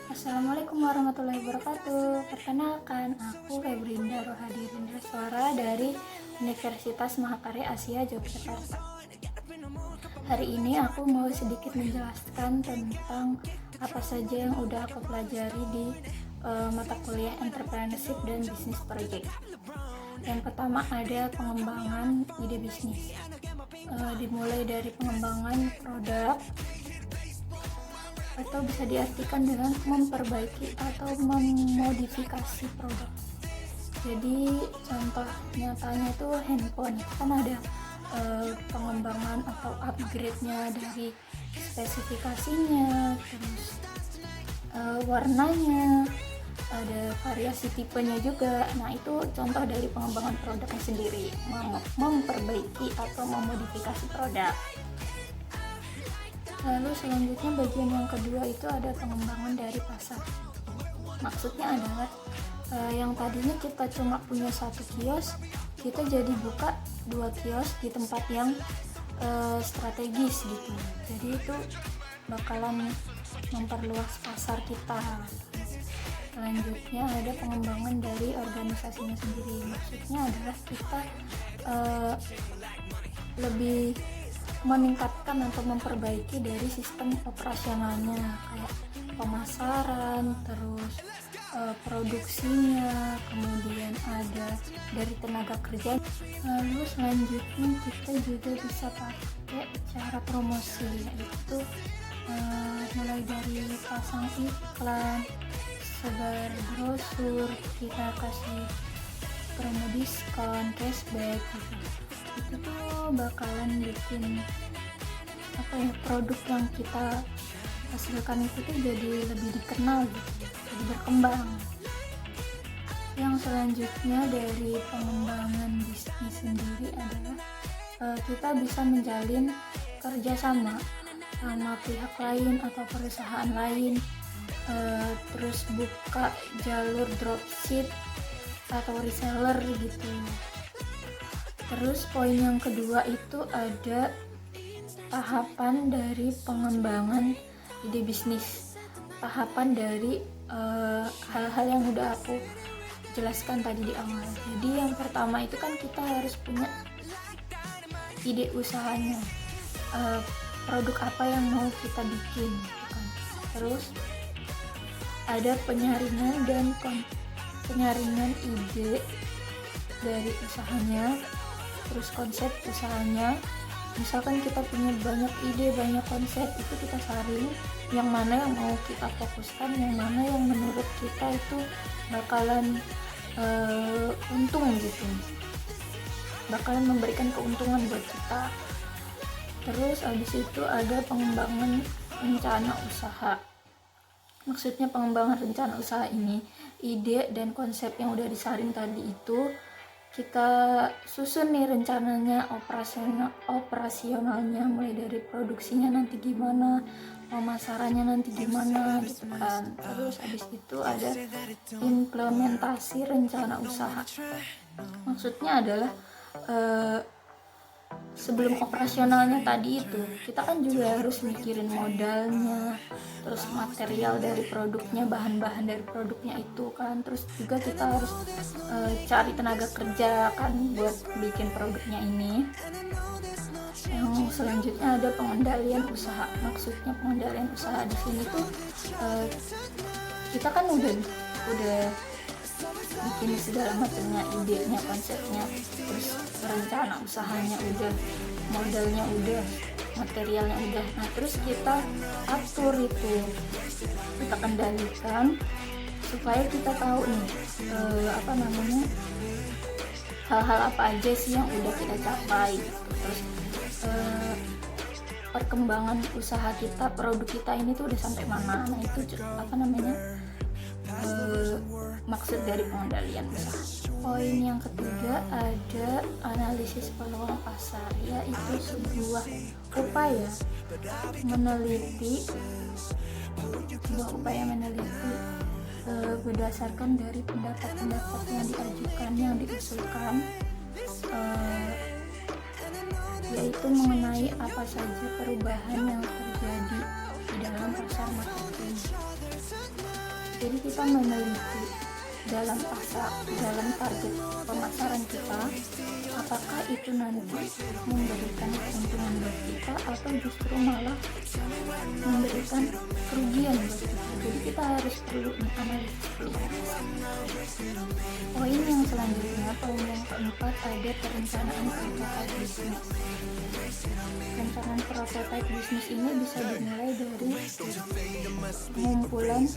Assalamualaikum warahmatullahi wabarakatuh. Perkenalkan, aku Febrinda Rohadi Suara dari Universitas Mahakarya Asia Yogyakarta. Hari ini aku mau sedikit menjelaskan tentang apa saja yang udah aku pelajari di mata kuliah Entrepreneurship dan Business Project. Yang pertama ada pengembangan ide bisnis. Dimulai dari pengembangan produk, atau bisa diartikan dengan memperbaiki atau memodifikasi produk. Jadi contoh nyatanya itu handphone, kan ada pengembangan atau upgrade-nya dari spesifikasinya, terus warnanya, ada variasi tipenya juga. Nah, itu contoh dari pengembangan produknya sendiri, memperbaiki atau memodifikasi produk. Lalu selanjutnya bagian yang kedua itu ada pengembangan dari pasar. Maksudnya adalah yang tadinya kita cuma punya satu kios, kita jadi buka 2 kios di tempat yang strategis gitu. Jadi itu bakalan memperluas pasar kita. Selanjutnya ada pengembangan dari organisasinya sendiri. Maksudnya adalah kita lebih meningkatkan atau memperbaiki dari sistem operasionalnya, kayak pemasaran, terus produksinya, kemudian ada dari tenaga kerja. Lalu selanjutnya kita juga bisa pakai cara promosi, yaitu mulai dari pasang iklan, sebar brosur, kita kasih promo diskon, cashback gitu. Itu tuh bakalan bikin produk yang kita hasilkan itu tuh jadi lebih dikenal gitu, jadi berkembang. Yang selanjutnya dari pengembangan bisnis sendiri adalah kita bisa menjalin kerjasama sama pihak lain atau perusahaan lain, terus buka jalur dropship atau reseller gitu. Terus poin yang kedua itu ada tahapan dari pengembangan ide bisnis, tahapan dari hal-hal yang udah aku jelaskan tadi di awal. Jadi yang pertama itu kan kita harus punya ide usahanya, produk apa yang mau kita bikin gitu kan. Terus ada penyaringan dan penyaringan ide dari usahanya, terus konsep usahanya. Misalkan kita punya banyak ide, banyak konsep, itu kita saring yang mana yang mau kita fokuskan, yang mana yang menurut kita itu bakalan untung gitu, bakalan memberikan keuntungan buat kita. Terus habis itu ada pengembangan rencana usaha. Maksudnya pengembangan rencana usaha ini, ide dan konsep yang udah disaring tadi itu kita susun nih rencananya, operasionalnya, mulai dari produksinya nanti gimana, pemasarannya nanti gimana gitu kan. Terus habis itu ada implementasi rencana usaha. Maksudnya adalah sebelum operasionalnya tadi itu kita kan juga harus mikirin modalnya, terus material dari produknya, bahan-bahan dari produknya itu kan, terus juga kita harus cari tenaga kerja kan buat bikin produknya ini. Yang selanjutnya ada pengendalian usaha. Maksudnya pengendalian usaha di sini tuh kita kan udah bikin segala macamnya, idenya, konsepnya, terus rencana usahanya udah, modalnya udah, materialnya udah. Nah, terus kita atur itu, kita kendalikan supaya kita tahu nih hal-hal apa aja sih yang udah kita capai. Terus perkembangan usaha kita, produk kita ini tuh udah sampai mana. Nah, itu maksud dari pengendalian usaha. Poin yang ketiga ada analisis peluang pasar, yaitu sebuah upaya meneliti berdasarkan dari pendapat-pendapat yang diajukan, yang diusulkan, yaitu mengenai apa saja perubahan yang terjadi di dalam pasar marketing. Jadi kita meneliti dalam target pemasaran kita, apakah itu nanti memberikan keuntungan buat kita atau justru malah memberikan kerugian buat kita. Jadi kita harus perlu menganalisis dulu. Poin yang selanjutnya, poin yang keempat, ada perencanaan prototipe bisnis. Perencanaan prototipe bisnis ini bisa dimulai dari pengumpulan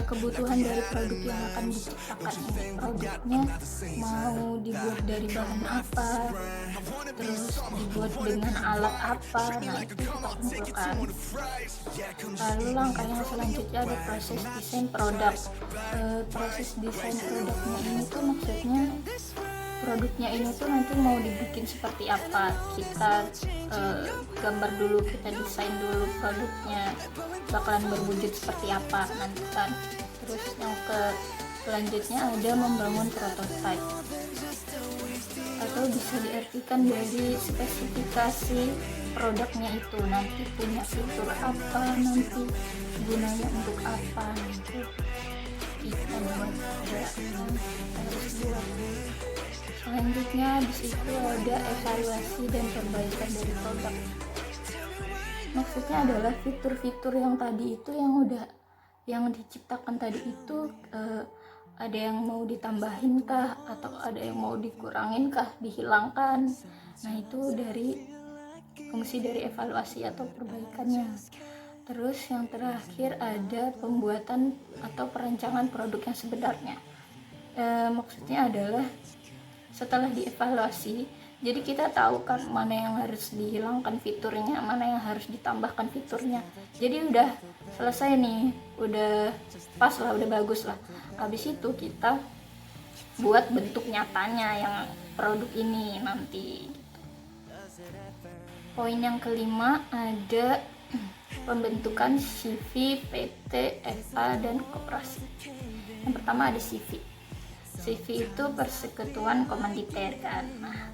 kebutuhan dari produk yang akan diciptakan. Produknya mau dibuat dari bahan apa, terus dibuat dengan alat apa, nah itu kita kumpulkan. Lalu langkah yang selanjutnya ada proses desain produk. Proses desain produknya ini tuh maksudnya produknya ini tuh nanti mau dibikin seperti apa, kita gambar dulu, kita desain dulu produknya bakalan berwujud seperti apa nanti kan. Terus yang selanjutnya ada membangun prototipe, atau bisa diartikan dari spesifikasi produknya itu, nanti punya fitur apa, nanti gunanya untuk apa, nanti kita buat harus buat. Selanjutnya di situ ada evaluasi dan perbaikan dari produk. Maksudnya adalah fitur-fitur yang tadi itu yang diciptakan tadi itu ada yang mau ditambahin kah, atau ada yang mau dikurangin kah, dihilangkan. Nah itu dari fungsi dari evaluasi atau perbaikannya. Terus yang terakhir ada pembuatan atau perancangan produk yang sebenarnya. Maksudnya adalah setelah dievaluasi, jadi kita tahu kan mana yang harus dihilangkan fiturnya, mana yang harus ditambahkan fiturnya. Jadi udah selesai nih, udah pas lah, udah bagus lah. Habis itu kita buat bentuk nyatanya yang produk ini nanti. Poin yang kelima ada pembentukan CV, PT, FA, dan koperasi. Yang pertama ada CV. CV itu persekutuan komanditer kan. Nah,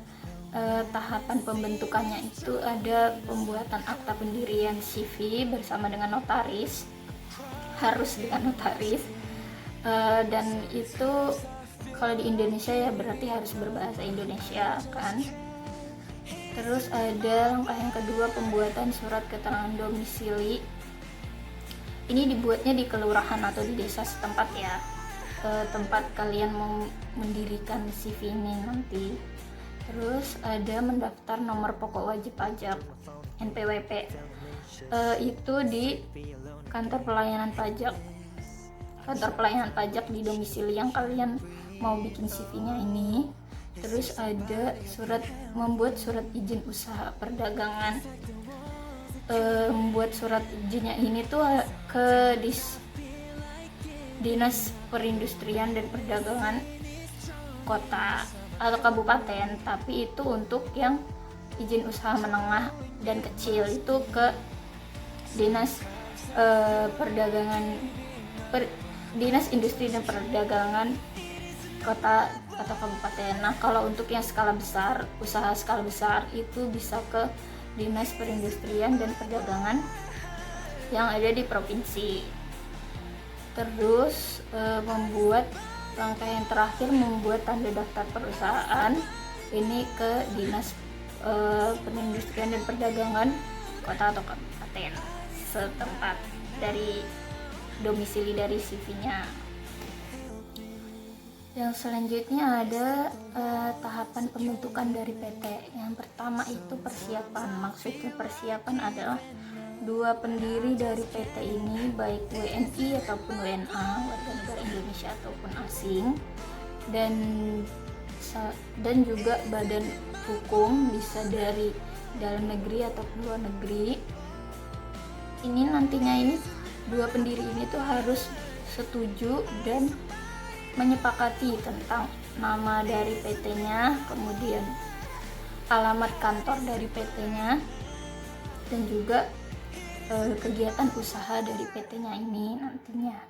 tahapan pembentukannya itu ada pembuatan akta pendirian CV bersama dengan notaris, harus dengan notaris, dan itu kalau di Indonesia ya berarti harus berbahasa Indonesia kan. Terus ada langkah yang kedua, pembuatan surat keterangan domisili. Ini dibuatnya di kelurahan atau di desa setempat ya, tempat kalian mau mendirikan CV ini nanti. Terus ada mendaftar nomor pokok wajib pajak NPWP, itu di kantor pelayanan pajak di domisili yang kalian mau bikin CV-nya ini. Terus ada membuat surat izin usaha perdagangan. Membuat surat izinnya ini tuh ke Dinas Perindustrian dan Perdagangan kota atau kabupaten, tapi itu untuk yang izin usaha menengah dan kecil itu ke Dinas Dinas Industri dan Perdagangan kota atau kabupaten. Nah, kalau untuk yang skala besar, usaha skala besar itu bisa ke Dinas Perindustrian dan Perdagangan yang ada di provinsi. Terus langkah yang terakhir membuat tanda daftar perusahaan ini ke Dinas Perindustrian dan Perdagangan kota atau kabupaten setempat dari domisili dari CV-nya. Yang selanjutnya ada tahapan pembentukan dari PT. Yang pertama itu persiapan. Maksudnya persiapan adalah dua pendiri dari PT ini, baik WNI ataupun WNA, warga negara Indonesia ataupun asing, dan juga badan hukum, bisa dari dalam negeri ataupun luar negeri. Ini nantinya dua pendiri ini tuh harus setuju dan menyepakati tentang nama dari PT-nya, kemudian alamat kantor dari PT-nya, dan juga kegiatan usaha dari PT-nya ini nantinya.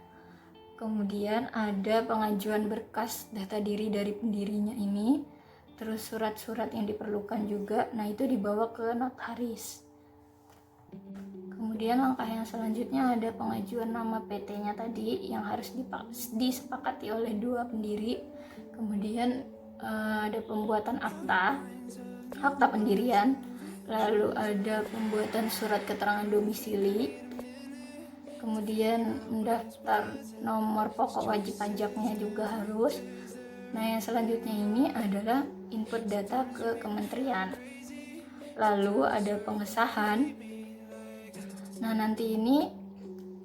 Kemudian ada pengajuan berkas data diri dari pendirinya ini, terus surat-surat yang diperlukan juga. Nah, itu dibawa ke notaris. Kemudian Kemudian langkah yang selanjutnya ada pengajuan nama PT-nya tadi yang harus disepakati oleh dua pendiri. Kemudian ada pembuatan akta pendirian, lalu ada pembuatan surat keterangan domisili, kemudian mendaftar nomor pokok wajib pajaknya juga harus. Nah, yang selanjutnya ini adalah input data ke kementerian, lalu ada pengesahan. Nah, nanti ini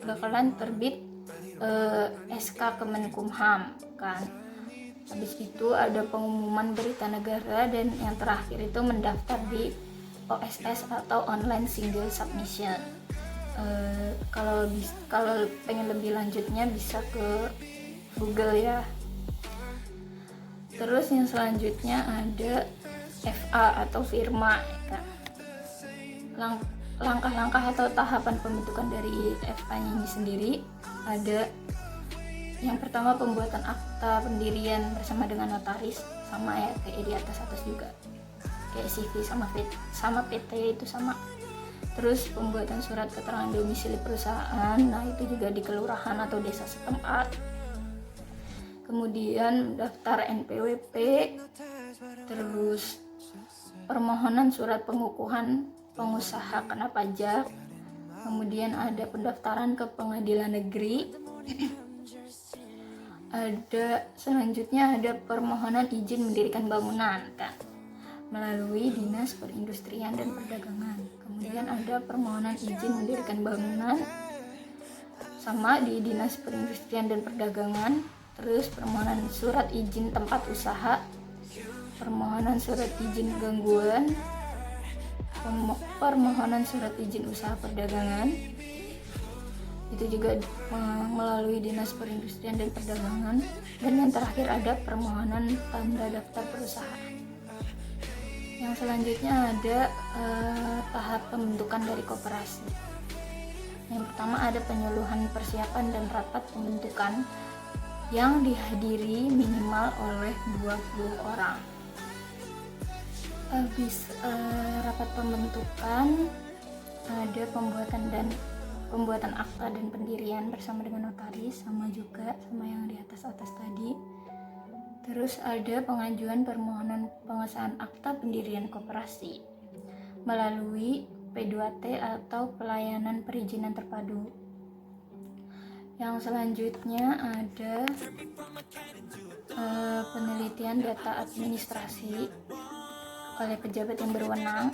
bakalan terbit SK Kemenkumham kan. Habis itu ada pengumuman berita negara, dan yang terakhir itu mendaftar di OSS atau Online Single Submission. Kalau pengen lebih lanjutnya bisa ke Google ya. Terus yang selanjutnya ada FA atau firma kan. Langkah-langkah atau tahapan pembentukan dari FA-nya ini sendiri ada yang pertama pembuatan akta pendirian bersama dengan notaris, sama ya kayak di atas juga, kayak CV sama PT itu sama. Terus pembuatan surat keterangan domisili perusahaan, nah itu juga di kelurahan atau desa setempat. Kemudian daftar NPWP, terus permohonan surat pengukuhan pengusaha kena pajak. Kemudian ada pendaftaran ke pengadilan negeri. Selanjutnya ada permohonan izin mendirikan bangunan kan, melalui Dinas Perindustrian dan Perdagangan. Kemudian ada permohonan izin mendirikan bangunan sama di Dinas Perindustrian dan Perdagangan. Terus permohonan surat izin tempat usaha, permohonan surat izin gangguan, permohonan surat izin usaha perdagangan, itu juga melalui Dinas Perindustrian dan Perdagangan. Dan yang terakhir ada permohonan tanda daftar perusahaan. Yang selanjutnya ada tahap pembentukan dari koperasi. Yang pertama ada penyuluhan persiapan dan rapat pembentukan yang dihadiri minimal oleh 20 orang. Habis rapat pembentukan ada pembuatan akta dan pendirian bersama dengan notaris, sama yang di atas tadi. Terus ada pengajuan permohonan pengesahan akta pendirian koperasi melalui P2T atau pelayanan perizinan terpadu. Yang selanjutnya ada penelitian data administrasi oleh pejabat yang berwenang.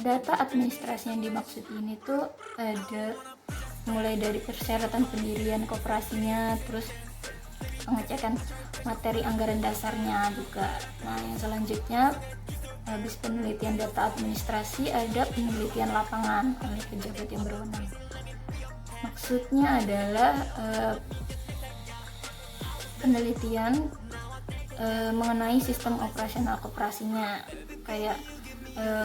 Data administrasi yang dimaksud ini tuh ada mulai dari persyaratan pendirian koperasinya, terus pengecekan materi anggaran dasarnya juga. Nah, yang selanjutnya habis penelitian data administrasi ada penelitian lapangan oleh pejabat yang berwenang. Maksudnya adalah penelitian mengenai sistem operasional koperasinya, kayak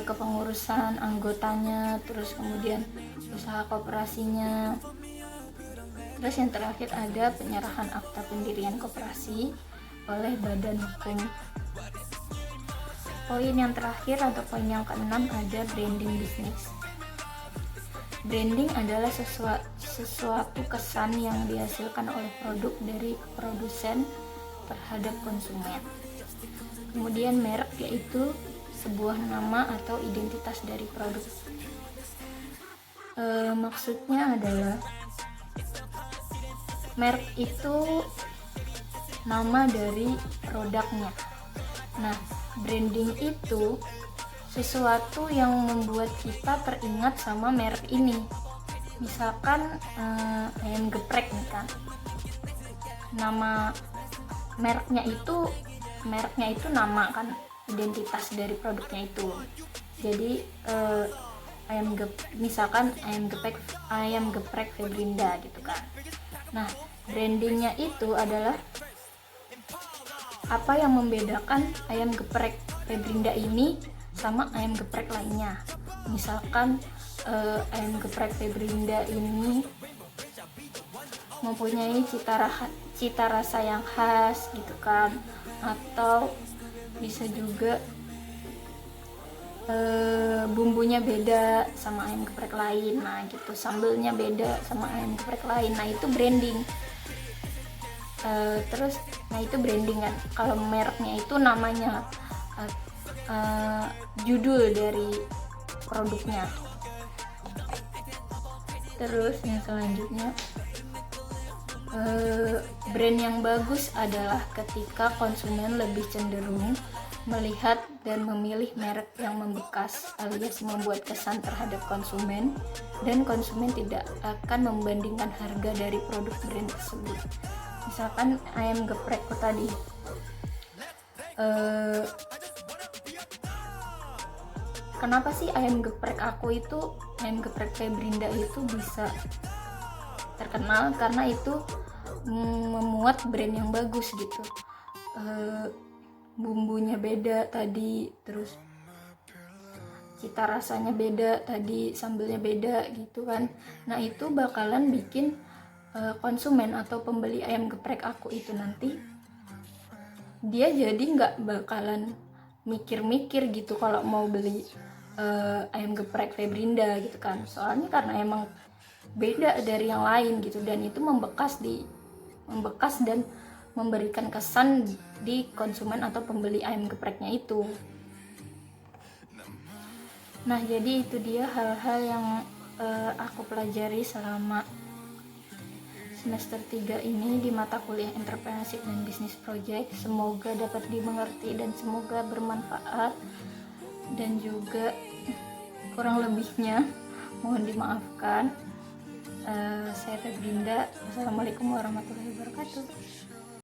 kepengurusan anggotanya, terus kemudian usaha koperasinya. Terus yang terakhir ada penyerahan akta pendirian koperasi oleh badan hukum. Poin yang terakhir atau poin yang keenam ada branding bisnis. Branding adalah sesuatu kesan yang dihasilkan oleh produk dari produsen terhadap konsumen. Kemudian merek yaitu sebuah nama atau identitas dari produk. Maksudnya adalah merek itu nama dari produknya. Nah, branding itu sesuatu yang membuat kita teringat sama merek ini. Misalkan ayam geprek nih kan, nama mereknya itu nama kan, identitas dari produknya itu. Jadi misalkan ayam geprek Febrinda gitu kan. Nah, brandingnya itu adalah apa yang membedakan ayam geprek Febrinda ini sama ayam geprek lainnya. Misalkan ayam geprek Febrinda ini mempunyai cita rasa yang khas gitu kan, atau bisa juga bumbunya beda sama ayam geprek lain, nah gitu, sambelnya beda sama ayam geprek lain, nah itu branding. Terus nah itu branding kan. Kalau mereknya itu namanya, judul dari produknya. Terus yang selanjutnya, brand yang bagus adalah ketika konsumen lebih cenderung melihat dan memilih merek yang membekas, alias membuat kesan terhadap konsumen, dan konsumen tidak akan membandingkan harga dari produk brand tersebut. Misalkan ayam geprekku tadi, kenapa sih ayam geprek aku itu, ayam geprek Febrinda itu bisa terkenal? Karena itu memuat brand yang bagus gitu. Bumbunya beda tadi, terus cita rasanya beda tadi, sambelnya beda gitu kan. Nah itu bakalan bikin konsumen atau pembeli ayam geprek aku itu nanti, dia jadi nggak bakalan mikir-mikir gitu kalau mau beli ayam geprek Febrinda gitu kan, soalnya karena emang beda dari yang lain gitu, dan itu membekas dan memberikan kesan di konsumen atau pembeli ayam gepreknya itu. Nah jadi itu dia hal-hal yang aku pelajari selama semester 3 ini di mata kuliah Entrepreneurship dan Business Project. Semoga dapat dimengerti dan semoga bermanfaat, dan juga kurang lebihnya mohon dimaafkan. Saya Febrinda. Wassalamualaikum warahmatullahi wabarakatuh.